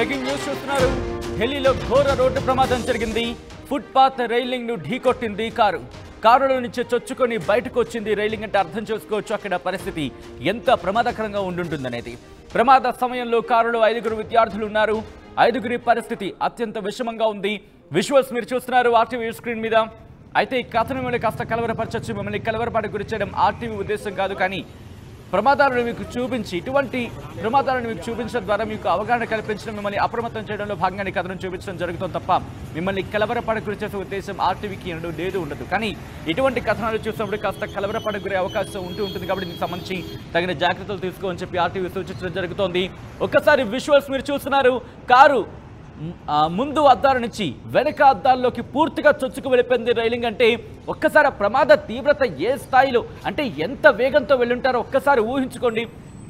Breaking news చూస్తున్నారు. ఢిల్లీలో ఘోర రోడ్డు ప్రమాదం జరిగింది. ఫుట్పాత్ రైలింగ్ ను ఢీకొట్టింది కారులో నుంచి చొచ్చుకొని బయటకు వచ్చింది. రైలింగ్ అంటే అర్థం చేసుకోవచ్చు అక్కడ పరిస్థితి ఎంత ప్రమాదకరంగా ఉండుంటుందనేది. ప్రమాద సమయంలో కారులో 5 విద్యార్థులు ఉన్నారు. 5 పరిస్థితి అత్యంత విషమంగా ఉంది. విజువల్స్ మీరు చూస్తున్నారు ఆర్టీవీ స్క్రీన్ మీద. అయితే ఈ కథను మిమ్మల్ని కాస్త కలవరపరచచ్చు. మిమ్మల్ని కలవరపాటు గురి చేయడం ఆర్టీవీ ఉద్దేశం కాదు, కానీ ప్రమాదాలను మీకు చూపించి ఇటువంటి ప్రమాదాలను మీకు చూపించడం ద్వారా మీకు అవగాహన కల్పించడం, మిమ్మల్ని అప్రమత్తం చేయడంలో భాగంగా కథను చూపించడం జరుగుతుంది తప్ప మిమ్మల్ని కలవరపాటు గురి చేసే ఉద్దేశం ఆర్టీవీకి లేదు ఉండదు. కానీ ఇటువంటి కథనాలు చూసినప్పుడు కాస్త కలవరపాటు గురే అవకాశం ఉంటుంది. కాబట్టి దీనికి సంబంధించి తగిన జాగ్రత్తలు తీసుకోమని చెప్పి ఆర్టీవీ సూచించడం జరుగుతోంది. ఒక్కసారి విజువల్స్ మీరు చూస్తున్నారు. కారు ముందు అద్దాల నుంచి వెనక అద్దాల్లోకి పూర్తిగా చొచ్చుకు వెళ్ళిపోయింది రైలింగ్. అంటే ఒక్కసారి ప్రమాద తీవ్రత ఏ స్థాయిలో, అంటే ఎంత వేగంతో వెళ్ళుంటారో ఒక్కసారి ఊహించుకోండి.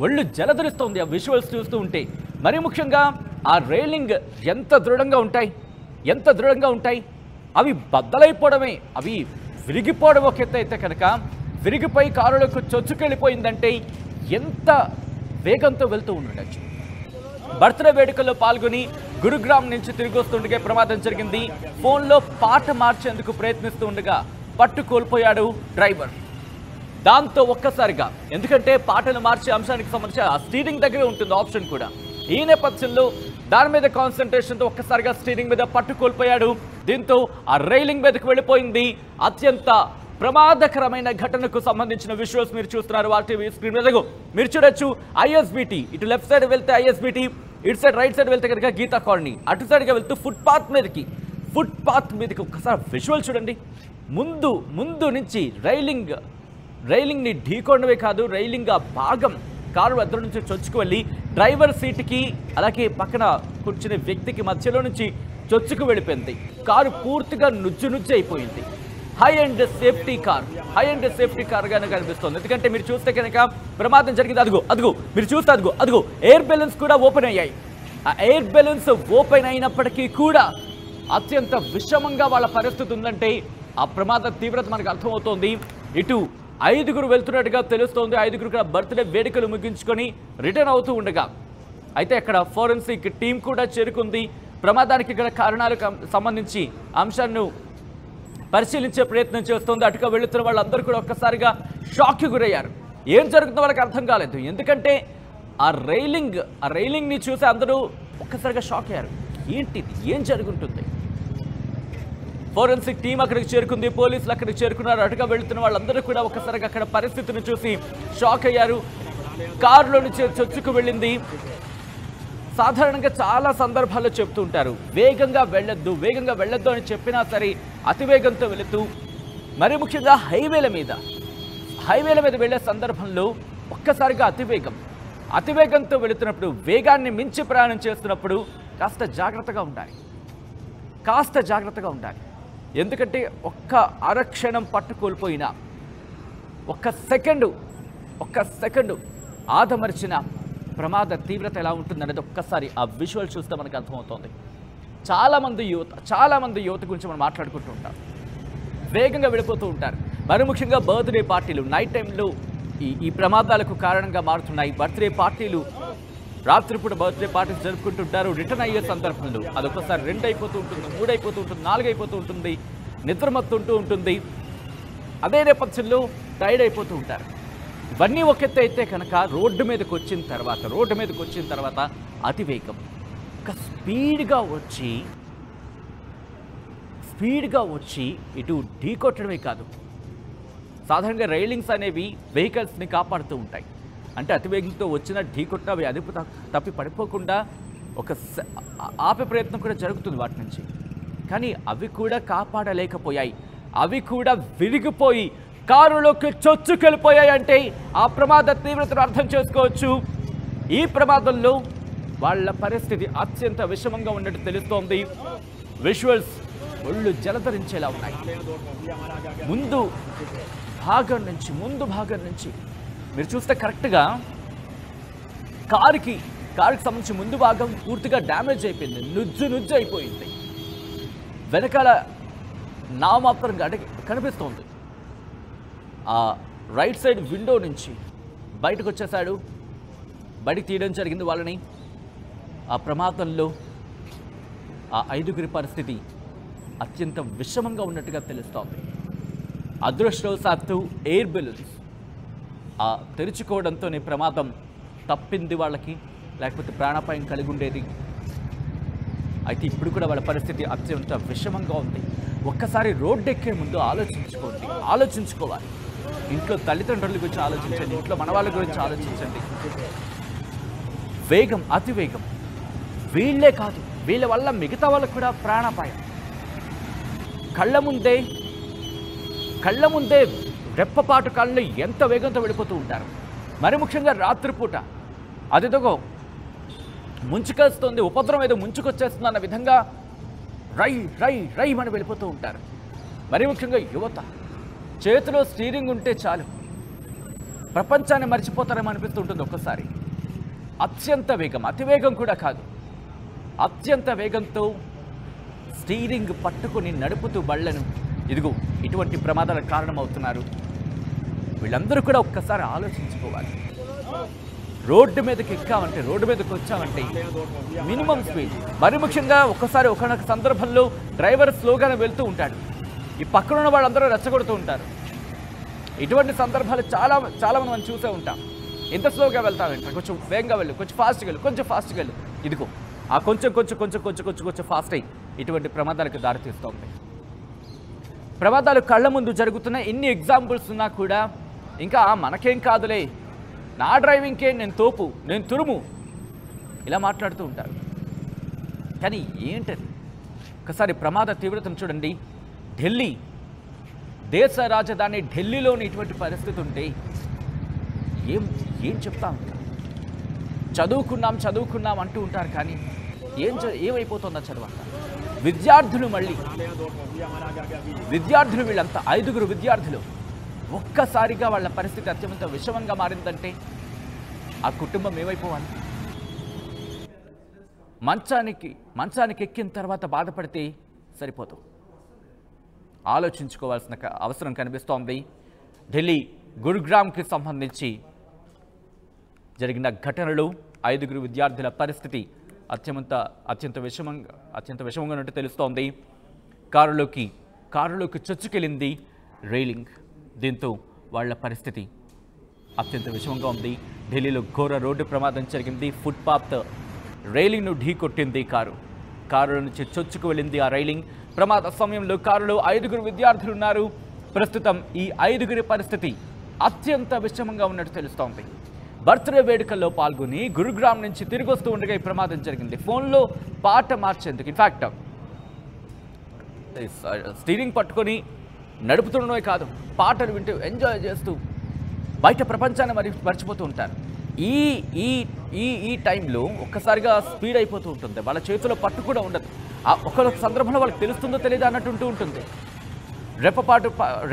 ఒళ్ళు జలధరిస్తోంది ఆ విజువల్స్ చూస్తూ ఉంటే. మరి ముఖ్యంగా ఆ రైలింగ్ ఎంత దృఢంగా ఉంటాయి. అవి బద్దలైపోవడమే, అవి విరిగిపోవడం ఒక ఎత్తు అయితే కనుక విరిగిపోయి కారులకు చొచ్చుకెళ్ళిపోయిందంటే ఎంత వేగంతో వెళ్తూ ఉండొచ్చు. బర్త్డే వేడుకల్లో పాల్గొని గురుగ్రామ్ నుంచి తిరిగి వస్తుండగా ప్రమాదం జరిగింది. ఫోన్లో పాట మార్చేందుకు ప్రయత్నిస్తూ ఉండగా పట్టు కోల్పోయాడు డ్రైవర్. దాంతో ఒక్కసారిగా, ఎందుకంటే పాటలు మార్చే అంశానికి సంబంధించి ఆ స్టీరింగ్ దగ్గరే ఉంటుంది ఆప్షన్ కూడా. ఈ నేపథ్యంలో దాని మీద కాన్సన్ట్రేషన్తో ఒక్కసారిగా స్టీరింగ్ మీద పట్టు కోల్పోయాడు. దీంతో ఆ రైలింగ్ మీదకు వెళ్ళిపోయింది. అత్యంత ప్రమాదకరమైన ఘటనకు సంబంధించిన విజువల్స్ మీరు చూస్తున్నారు ఆర్టీవీ స్క్రీన్ మీద. మీరు చూడొచ్చు ఐఎస్బిటి, ఇటు లెఫ్ట్ సైడ్ వెళ్తే ఐఎస్బిటి, ఇటు సైడ్ రైట్ సైడ్ వెళ్తే కనుక గీతా కాలనీ, అటు సైడ్గా వెళ్తూ ఫుట్పాత్ మీదకి ఒక్కసారి విజువల్ చూడండి. ముందు నుంచి రైలింగ్ని ఢీకొనడమే కాదు, రైలింగ్ ఆ భాగం కారు వద్ద నుంచి చొచ్చుకు వెళ్ళి డ్రైవర్ సీటుకి అలాగే పక్కన కూర్చునే వ్యక్తికి మధ్యలో నుంచి చొచ్చుకు వెళ్ళిపోయింది. కారు పూర్తిగా నుజ్జు అయిపోయింది. హై అండ్ సేఫ్టీ కార్ గానే కనిపిస్తుంది. ఎందుకంటే మీరు చూస్తే కనుక ప్రమాదం జరిగింది. అదిగో మీరు చూస్తే అదిగో ఎయిర్ బెలూన్స్ కూడా ఓపెన్ అయ్యాయి. ఆ ఎయిర్ బెలూన్స్ ఓపెన్ అయినప్పటికీ కూడా అత్యంత విషమంగా వాళ్ళ పరిస్థితి ఉందంటే ఆ ప్రమాద తీవ్రత మనకు అర్థమవుతోంది. ఇటు 5 వెళ్తున్నట్టుగా తెలుస్తోంది. 5 కూడా బర్త్డే వేడుకలు ముగించుకొని రిటర్న్ అవుతూ ఉండగా అయితే అక్కడ ఫోరెన్సిక్ టీం కూడా చేరుకుంది. ప్రమాదానికి గల కారణాలకు సంబంధించి అంశాన్ని పరిశీలించే ప్రయత్నం చేస్తుంది. అటుగా వెళుతున్న వాళ్ళందరూ కూడా ఒక్కసారిగా షాక్కి గురయ్యారు. ఏం జరుగుతుందో వాళ్ళకి అర్థం కాలేదు. ఎందుకంటే ఆ రైలింగ్ని చూసి అందరూ ఒక్కసారిగా షాక్ అయ్యారు. ఏంటిది, ఏం జరుగుతుంది? ఫోరెన్సిక్ టీం అక్కడికి చేరుకుంది, పోలీసులు అక్కడికి చేరుకున్నారు. అటుగా వెళుతున్న వాళ్ళందరూ కూడా ఒక్కసారిగా అక్కడ పరిస్థితిని చూసి షాక్ అయ్యారు. కారులో నుంచి చొచ్చుకు వెళ్ళింది. సాధారణంగా చాలా సందర్భాల్లో చెప్తూ ఉంటారు, వేగంగా వెళ్ళొద్దు అని చెప్పినా సరే అతివేగంతో వెళుతూ, మరి ముఖ్యంగా హైవేల మీద వెళ్ళే సందర్భంలో ఒక్కసారిగా అతివేగంతో వెళుతున్నప్పుడు, వేగాన్ని మించి ప్రయాణం చేస్తున్నప్పుడు కాస్త జాగ్రత్తగా ఉండాలి. ఎందుకంటే ఒక్క అరక్షణం పట్టు కోల్పోయినా, ఒక్క సెకండు ఆదమర్చిన ప్రమాద తీవ్రత ఎలా ఉంటుందనేది ఒక్కసారి ఆ విజువల్ చూస్తే మనకు అర్థమవుతోంది. చాలా మంది యువత గురించి మనం మాట్లాడుకుంటూ ఉంటాం. వేగంగా వెళ్ళిపోతూ ఉంటారు. మరి ముఖ్యంగా బర్త్డే పార్టీలు నైట్ టైంలో ఈ ప్రమాదాలకు కారణంగా మారుతున్నాయి. బర్త్డే పార్టీలు, రాత్రిపూట బర్త్డే పార్టీలు జరుపుకుంటుంటారు. రిటర్న్ అయ్యే సందర్భంలో అదొకసారి 2 అయిపోతూ ఉంటుంది, 3 అయిపోతూ ఉంటుంది, 4 అయిపోతూ ఉంటుంది, నిద్రమత్తుంటూ ఉంటుంది. అదే నేపథ్యంలో టైర్డ్ అయిపోతూ ఉంటారు. ఇవన్నీ ఒక ఎత్తు అయితే కనుక రోడ్డు మీదకి వచ్చిన తర్వాత అతివేగం, ఒక స్పీడ్గా వచ్చి ఇటు ఢీకొట్టడమే కాదు, సాధారణంగా రైలింగ్స్ అనేవి వెహికల్స్ని కాపాడుతూ ఉంటాయి. అంటే అతివేగంతో వచ్చిన ఢీకొట్ట అవి అదుపు తప్పి పడిపోకుండా ఆపే ప్రయత్నం కూడా జరుగుతుంది వాటి నుంచి. కానీ అవి కూడా కాపాడలేకపోయాయి. అవి కూడా విరిగిపోయి కారులోకి చొచ్చుకెళ్ళిపోయాయి. అంటే ఆ ప్రమాద తీవ్రతను అర్థం చేసుకోవచ్చు. ఈ ప్రమాదంలో వాళ్ళ పరిస్థితి అత్యంత విషమంగా ఉన్నట్టు తెలుస్తోంది. విజువల్స్ ఒళ్ళు జలధరించేలా ఉన్నాయి. ముందు భాగం నుంచి మీరు చూస్తే కరెక్ట్గా కారుకి సంబంధించి ముందు భాగం పూర్తిగా డ్యామేజ్ అయిపోయింది, నుజ్జు అయిపోయింది. వెనకాల నామమాత్రంగా కనిపిస్తోంది. ఆ రైట్ సైడ్ విండో నుంచి బయటకు వచ్చేసాడు. బయటికి తీయడం జరిగింది వాళ్ళని. ఆ ప్రమాదంలో ఆ 5గురి పరిస్థితి అత్యంత విషమంగా ఉన్నట్టుగా తెలుస్తోంది. అదృష్టవశాత్తు ఎయిర్ బెలూన్స్ ఆ తెరుచుకోవడంతోనే ప్రమాదం తప్పింది వాళ్ళకి, లేకపోతే ప్రాణాపాయం కలిగి ఉండేది. అయితే ఇప్పుడు కూడా వాళ్ళ పరిస్థితి అత్యంత విషమంగా ఉంది. ఒక్కసారి రోడ్డు ఎక్కే ముందు ఆలోచించుకోవాలి. ఇంట్లో తల్లిదండ్రుల గురించి ఆలోచించండి, ఇంట్లో మనవాళ్ళ గురించి ఆలోచించండి. వేగం, అతి వేగం, వీళ్ళే కాదు వీళ్ళ వల్ల మిగతా వాళ్ళకు కూడా ప్రాణాపాయం. కళ్ళ ముందే రెప్పపాటు కాలంలో ఎంత వేగంతో వెళ్ళిపోతూ ఉంటారు. మరి ముఖ్యంగా రాత్రిపూట అదిదోగో ముంచుకొస్తుంది, ఉపద్రవం ఏదో ముంచుకొచ్చేస్తుంది అన్న విధంగా రై రై రై అని వెళ్ళిపోతూ ఉంటారు. మరి ముఖ్యంగా యువత చేతిలో స్టీరింగ్ ఉంటే చాలు ప్రపంచాన్ని మర్చిపోతారేమో అనిపిస్తూ ఉంటుంది ఒక్కసారి. అత్యంత వేగం, అతివేగం కూడా కాదు, అత్యంత వేగంతో స్టీరింగ్ పట్టుకొని నడుపుతూ బళ్ళను ఇదిగో ఇటువంటి ప్రమాదాలకు కారణమవుతున్నారు. వీళ్ళందరూ కూడా ఒక్కసారి ఆలోచించుకోవాలి. రోడ్డు మీదకి ఎక్కామంటే, రోడ్డు మీదకి వచ్చామంటే మినిమం స్పీడ్. మరి ముఖ్యంగా ఒక్కసారి ఒకనొక సందర్భంలో డ్రైవర్ స్లోగానే వెళ్తూ ఉంటాడు, ఈ పక్కన ఉన్న వాళ్ళందరూ రెచ్చగొడుతూ ఉంటారు. ఇటువంటి సందర్భాలు చాలామంది మనం చూసే ఉంటాం. ఎంత స్లోగా వెళ్తామంటే కొంచెం వేగంగా వెళ్ళు, కొంచెం ఫాస్ట్గా వెళ్ళు. ఇదిగో ఆ కొంచెం ఫాస్ట్ అయ్యి ఇటువంటి ప్రమాదాలకు దారితీస్తోంది. ప్రమాదాలు కళ్ళ ముందు జరుగుతున్న ఎన్ని ఎగ్జాంపుల్స్ ఉన్నా కూడా ఇంకా మనకేం కాదులే, నా డ్రైవింగ్కే నేను తోపు, నేను తురుము, ఇలా మాట్లాడుతూ ఉంటారు. కానీ ఏంటది? ఒకసారి ప్రమాద తీవ్రతను చూడండి. ఢిల్లీ, దేశ రాజధాని ఢిల్లీలోని ఇటువంటి పరిస్థితి ఉంటే ఏం చెప్తాం? చదువుకున్నాం అంటూ ఉంటారు, కానీ ఏమైపోతుందో చదువు అంతా. విద్యార్థులు వీళ్ళంతా 5గురు విద్యార్థులు ఒక్కసారిగా వాళ్ళ పరిస్థితి అత్యంత విషమంగా మారిందంటే ఆ కుటుంబం ఏమైపోవాలి? మంచానికి ఎక్కిన తర్వాత బాధపడితే సరిపోదు, ఆలోచించుకోవాల్సిన అవసరం కనిపిస్తోంది. ఢిల్లీ గురుగ్రామ్కి సంబంధించి జరిగిన ఘటనలో 5గురు విద్యార్థుల పరిస్థితి అత్యంత విషమంగా ఉన్నట్టు తెలుస్తోంది. కారులోకి చొచ్చుకెళ్ళింది రైలింగ్. దీంతో వాళ్ళ పరిస్థితి అత్యంత విషమంగా ఉంది. ఢిల్లీలో ఘోర రోడ్డు ప్రమాదం జరిగింది. ఫుట్పాత్ రైలింగ్ను ఢీకొట్టింది కారులో నుంచి చొచ్చుకు వెళ్ళింది ఆ రైలింగ్. ప్రమాద సమయంలో కారులో 5గురు విద్యార్థులు ఉన్నారు. ప్రస్తుతం ఈ 5గురి పరిస్థితి అత్యంత విషమంగా ఉన్నట్టు తెలుస్తోంది. బర్త్డే వేడుకల్లో పాల్గొని గురుగ్రామ్ నుంచి తిరిగి వస్తూ ఉండగా ఈ ప్రమాదం జరిగింది. ఫోన్లో పాట మార్చేందుకు, ఇన్ఫ్యాక్ట్ స్టీరింగ్ పట్టుకొని నడుపుతుండడమే కాదు, పాటలు వింటూ ఎంజాయ్ చేస్తూ బయట ప్రపంచాన్ని మర్చిపోతూ ఉంటారు. ఈ టైంలో ఒక్కసారిగా స్పీడ్ అయిపోతూ ఉంటుంది. వాళ్ళ చేతిలో పట్టు కూడా ఉండదు. ఒక్కొక్క సందర్భంలో వాళ్ళకి తెలుస్తుందో తెలియదు అన్నట్టు ఉంటుంది.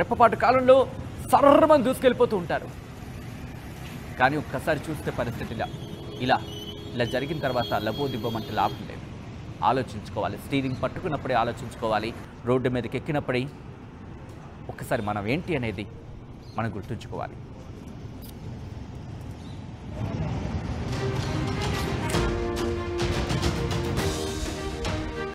రెప్పపాటు కాలంలో సర్రమని దూసుకెళ్ళిపోతూ ఉంటారు. కానీ ఒక్కసారి చూస్తే పరిస్థితి ఇలా జరిగిన తర్వాత లబోదిబ్బమంటే లాభం లేదు. ఆలోచించుకోవాలి. స్టీరింగ్ పట్టుకున్నప్పుడే ఆలోచించుకోవాలి. రోడ్డు మీదకి ఎక్కినప్పుడే ఒక్కసారి మనం ఏంటి అనేది మనం గుర్తుంచుకోవాలి.